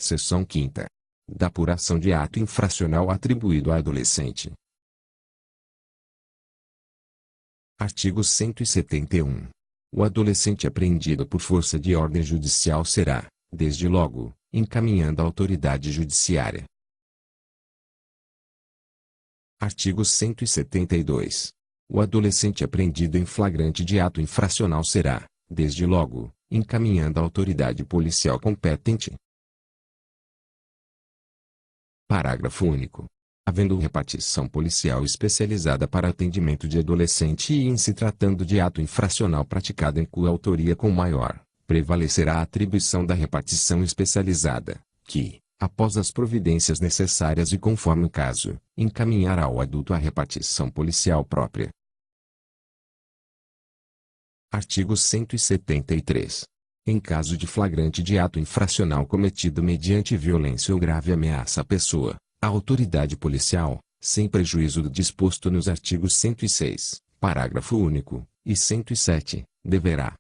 Seção 5ª. Da apuração de ato infracional atribuído a adolescente. Artigo 171. O adolescente apreendido por força de ordem judicial será, desde logo, encaminhado à autoridade judiciária. Artigo 172. O adolescente apreendido em flagrante de ato infracional será, desde logo, encaminhado à autoridade policial competente. Parágrafo único. Havendo repartição policial especializada para atendimento de adolescente e em se tratando de ato infracional praticado em coautoria com maior, prevalecerá a atribuição da repartição especializada, que, após as providências necessárias e conforme o caso, encaminhará ao adulto a repartição policial própria. Artigo 173. Em caso de flagrante de ato infracional cometido mediante violência ou grave ameaça à pessoa, a autoridade policial, sem prejuízo do disposto nos artigos 106, parágrafo único, e 107, deverá: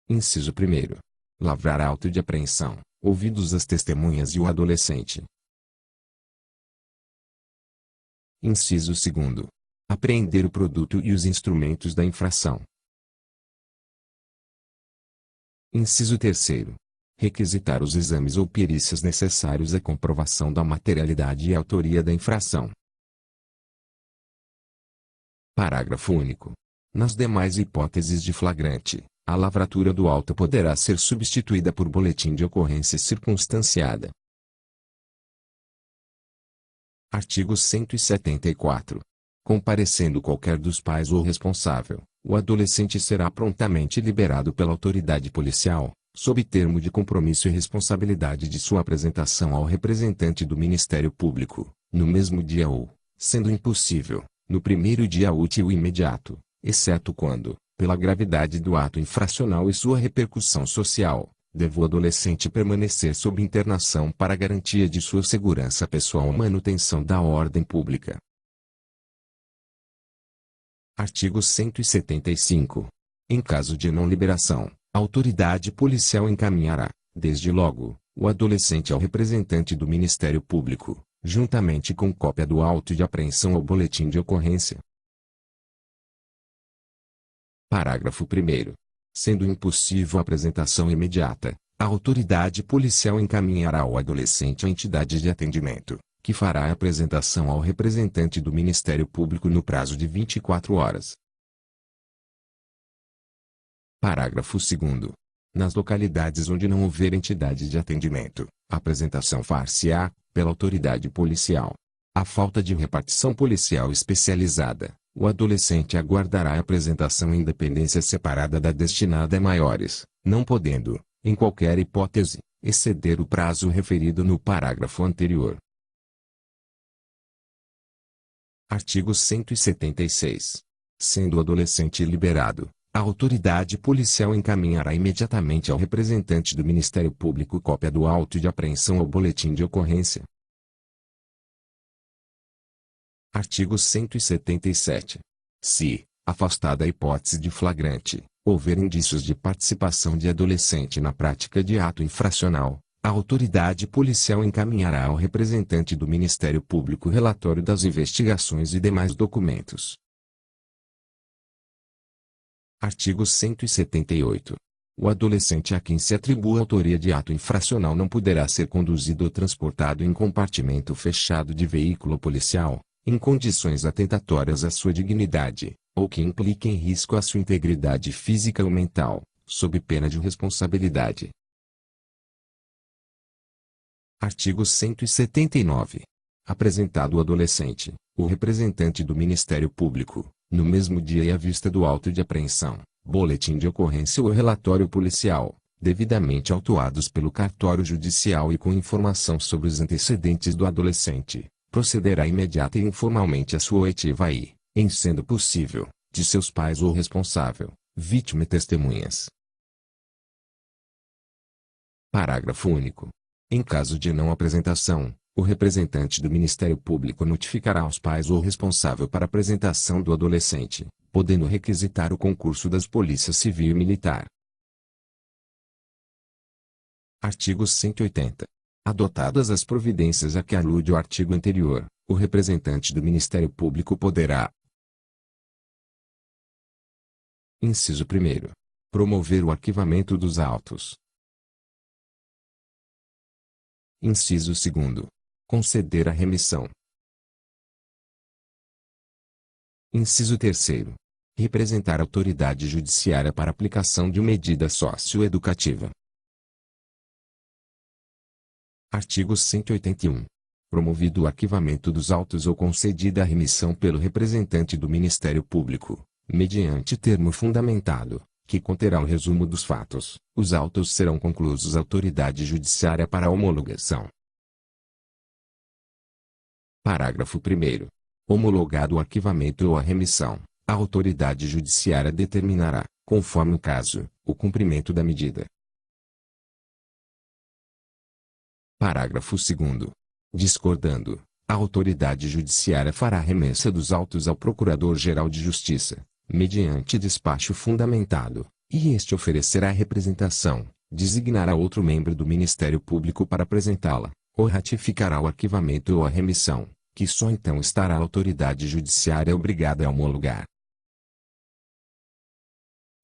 Inciso 1º. Lavrar auto de apreensão, ouvidos as testemunhas e o adolescente. Inciso 2º. Apreender o produto e os instrumentos da infração. Inciso 3º. Requisitar os exames ou perícias necessários à comprovação da materialidade e autoria da infração. Parágrafo único. Nas demais hipóteses de flagrante, a lavratura do auto poderá ser substituída por boletim de ocorrência circunstanciada. Artigo 174. Comparecendo qualquer dos pais ou responsável, o adolescente será prontamente liberado pela autoridade policial, sob termo de compromisso e responsabilidade de sua apresentação ao representante do Ministério Público, no mesmo dia ou, sendo impossível, no primeiro dia útil imediato, exceto quando, pela gravidade do ato infracional e sua repercussão social, deve o adolescente permanecer sob internação para garantia de sua segurança pessoal ou manutenção da ordem pública. Artigo 175. Em caso de não liberação, a autoridade policial encaminhará, desde logo, o adolescente ao representante do Ministério Público, juntamente com cópia do auto de apreensão ou boletim de ocorrência. Parágrafo 1º. Sendo impossível a apresentação imediata, a autoridade policial encaminhará o adolescente à entidade de atendimento, que fará a apresentação ao representante do Ministério Público no prazo de 24 horas. Parágrafo 2º. Nas localidades onde não houver entidade de atendimento, a apresentação far-se-á, pela autoridade policial. À falta de repartição policial especializada, o adolescente aguardará a apresentação em dependência separada da destinada a maiores, não podendo, em qualquer hipótese, exceder o prazo referido no parágrafo anterior. Artigo 176. Sendo o adolescente liberado, a autoridade policial encaminhará imediatamente ao representante do Ministério Público cópia do auto de apreensão ou boletim de ocorrência. Artigo 177. Se, afastada a hipótese de flagrante, houver indícios de participação de adolescente na prática de ato infracional, a autoridade policial encaminhará ao representante do Ministério Público relatório das investigações e demais documentos. Artigo 178. O adolescente a quem se atribua a autoria de ato infracional não poderá ser conduzido ou transportado em compartimento fechado de veículo policial, em condições atentatórias à sua dignidade, ou que impliquem risco à sua integridade física ou mental, sob pena de responsabilidade. Artigo 179. Apresentado o adolescente, o representante do Ministério Público, no mesmo dia e à vista do auto de apreensão, boletim de ocorrência ou relatório policial, devidamente autuados pelo cartório judicial e com informação sobre os antecedentes do adolescente, procederá imediata e informalmente à sua oitiva e, em sendo possível, de seus pais ou responsável, vítima e testemunhas. Parágrafo único. Em caso de não apresentação, o representante do Ministério Público notificará aos pais ou responsável para apresentação do adolescente, podendo requisitar o concurso das polícias civil e militar. Artigo 180. Adotadas as providências a que alude o artigo anterior, o representante do Ministério Público poderá: inciso 1º. Promover o arquivamento dos autos. Inciso 2º. Conceder a remissão. Inciso 3º. Representar a autoridade judiciária para aplicação de uma medida socioeducativa. Artigo 181. Promovido o arquivamento dos autos ou concedida a remissão pelo representante do Ministério Público, mediante termo fundamentado, que conterá o resumo dos fatos, os autos serão concluídos à autoridade judiciária para homologação. Parágrafo 1º. Homologado o arquivamento ou a remissão, a autoridade judiciária determinará, conforme o caso, o cumprimento da medida. Parágrafo 2º. Discordando, a autoridade judiciária fará remessa dos autos ao Procurador-Geral de Justiça, mediante despacho fundamentado, e este oferecerá representação, designará outro membro do Ministério Público para apresentá-la, ou ratificará o arquivamento ou a remissão, que só então estará a autoridade judiciária obrigada a homologar.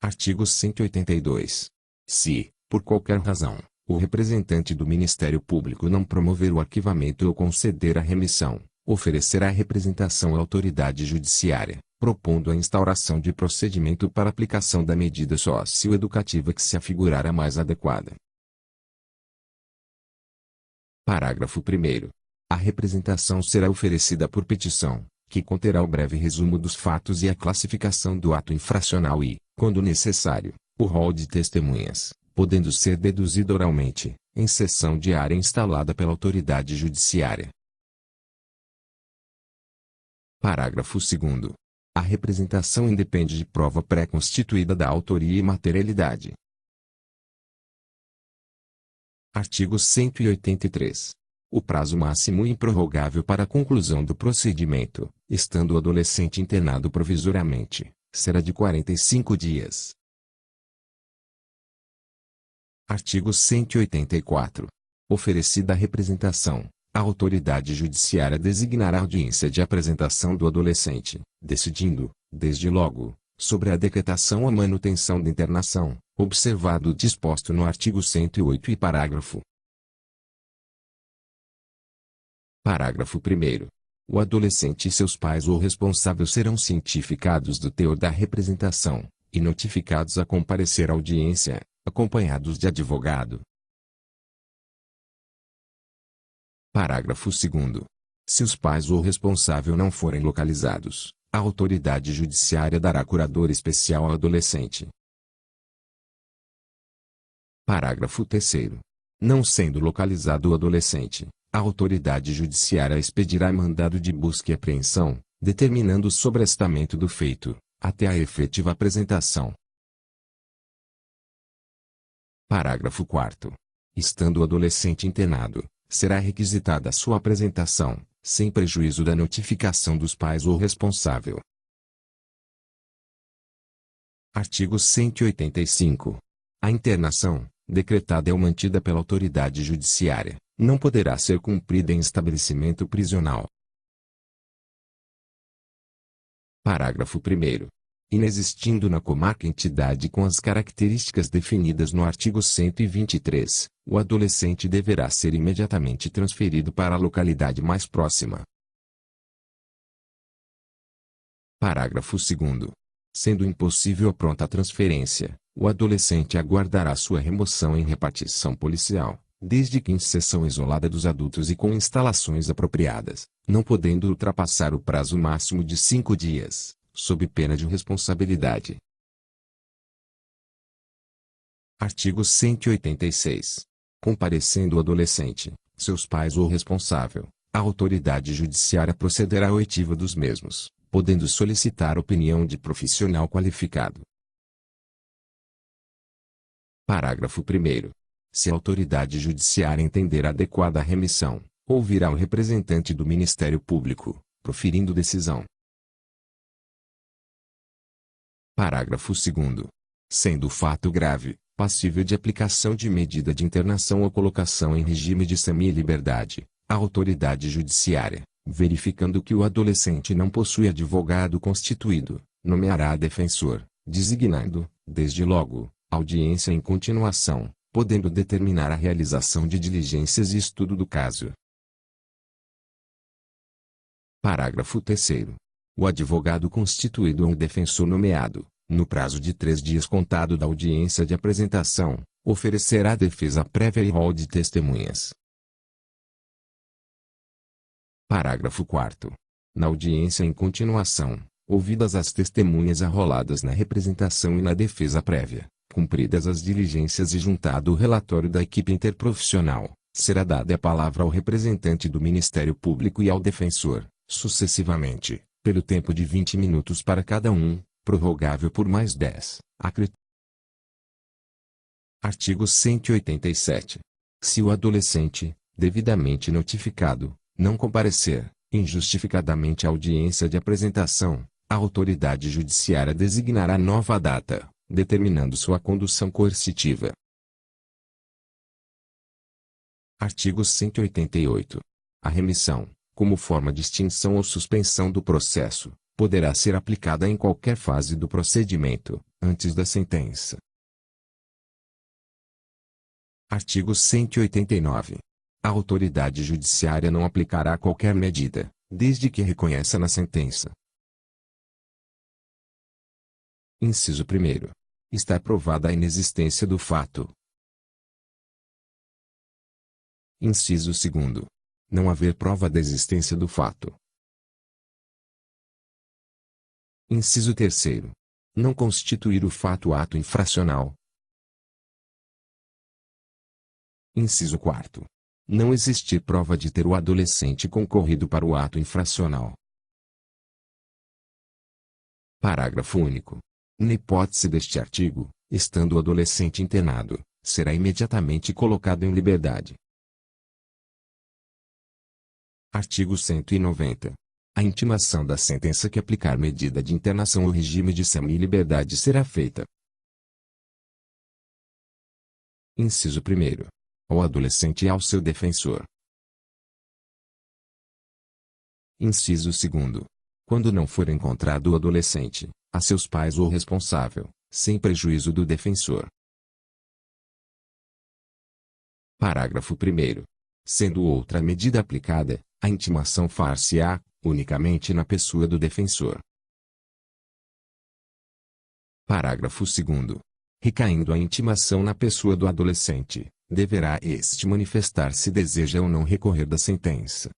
Artigo 182. Se, por qualquer razão, o representante do Ministério Público não promover o arquivamento ou conceder a remissão, oferecerá representação à autoridade judiciária, propondo a instauração de procedimento para aplicação da medida socioeducativa que se afigurar a mais adequada. Parágrafo 1º. A representação será oferecida por petição, que conterá o breve resumo dos fatos e a classificação do ato infracional e, quando necessário, o rol de testemunhas, podendo ser deduzido oralmente, em sessão diária instalada pela autoridade judiciária. Parágrafo 2º. A representação independe de prova pré-constituída da autoria e materialidade. Artigo 183. O prazo máximo e improrrogável para a conclusão do procedimento, estando o adolescente internado provisoriamente, será de 45 dias. Artigo 184. Oferecida a representação, a autoridade judiciária designará audiência de apresentação do adolescente, decidindo, desde logo, sobre a decretação ou manutenção da internação, observado o disposto no artigo 108 e parágrafo. Parágrafo 1º. O adolescente e seus pais ou responsável serão cientificados do teor da representação, e notificados a comparecer à audiência, acompanhados de advogado. Parágrafo 2º. Se os pais ou responsável não forem localizados, a autoridade judiciária dará curador especial ao adolescente. Parágrafo 3º. Não sendo localizado o adolescente, a autoridade judiciária expedirá mandado de busca e apreensão, determinando o sobrestamento do feito, até a efetiva apresentação. Parágrafo 4º. Estando o adolescente internado, será requisitada a sua apresentação, sem prejuízo da notificação dos pais ou responsável. Artigo 185. A internação, decretada ou mantida pela autoridade judiciária, não poderá ser cumprida em estabelecimento prisional. Parágrafo 1º. Inexistindo na comarca entidade com as características definidas no artigo 123, o adolescente deverá ser imediatamente transferido para a localidade mais próxima. Parágrafo 2º. Sendo impossível a pronta transferência, o adolescente aguardará sua remoção em repartição policial, desde que em seção isolada dos adultos e com instalações apropriadas, não podendo ultrapassar o prazo máximo de 5 dias. Sob pena de responsabilidade. Artigo 186. Comparecendo o adolescente, seus pais ou responsável, a autoridade judiciária procederá à oitiva dos mesmos, podendo solicitar opinião de profissional qualificado. Parágrafo 1º. Se a autoridade judiciária entender adequada a remissão, ouvirá o representante do Ministério Público, proferindo decisão. Parágrafo 2º. Sendo o fato grave, passível de aplicação de medida de internação ou colocação em regime de semi-liberdade, a autoridade judiciária, verificando que o adolescente não possui advogado constituído, nomeará defensor, designando, desde logo, audiência em continuação, podendo determinar a realização de diligências e estudo do caso. Parágrafo 3º. O advogado constituído ou o defensor nomeado, no prazo de 3 dias contado da audiência de apresentação, oferecerá defesa prévia e rol de testemunhas. Parágrafo 4º. Na audiência em continuação, ouvidas as testemunhas arroladas na representação e na defesa prévia, cumpridas as diligências e juntado o relatório da equipe interprofissional, será dada a palavra ao representante do Ministério Público e ao defensor, sucessivamente, pelo tempo de 20 minutos para cada um, prorrogável por mais 10. Artigo 187. Se o adolescente, devidamente notificado, não comparecer, injustificadamente à audiência de apresentação, a autoridade judiciária designará nova data, determinando sua condução coercitiva. Artigo 188. A remissão, como forma de extinção ou suspensão do processo, poderá ser aplicada em qualquer fase do procedimento, antes da sentença. Artigo 189. A autoridade judiciária não aplicará qualquer medida, desde que reconheça na sentença. Inciso 1º. Está provada a inexistência do fato. Inciso 2º. Não haver prova da existência do fato. Inciso 3º. Não constituir o fato ato infracional. Inciso 4º. Não existir prova de ter o adolescente concorrido para o ato infracional. Parágrafo único. Na hipótese deste artigo, estando o adolescente internado, será imediatamente colocado em liberdade. Artigo 190. A intimação da sentença que aplicar medida de internação ou regime de semi-liberdade será feita. Inciso 1º. Ao adolescente e ao seu defensor. Inciso 2º. Quando não for encontrado o adolescente, a seus pais ou responsável, sem prejuízo do defensor. Parágrafo 1º. Sendo outra medida aplicada, a intimação far-se-á, unicamente na pessoa do defensor. Parágrafo 2º. Recaindo a intimação na pessoa do adolescente, deverá este manifestar se deseja ou não recorrer da sentença.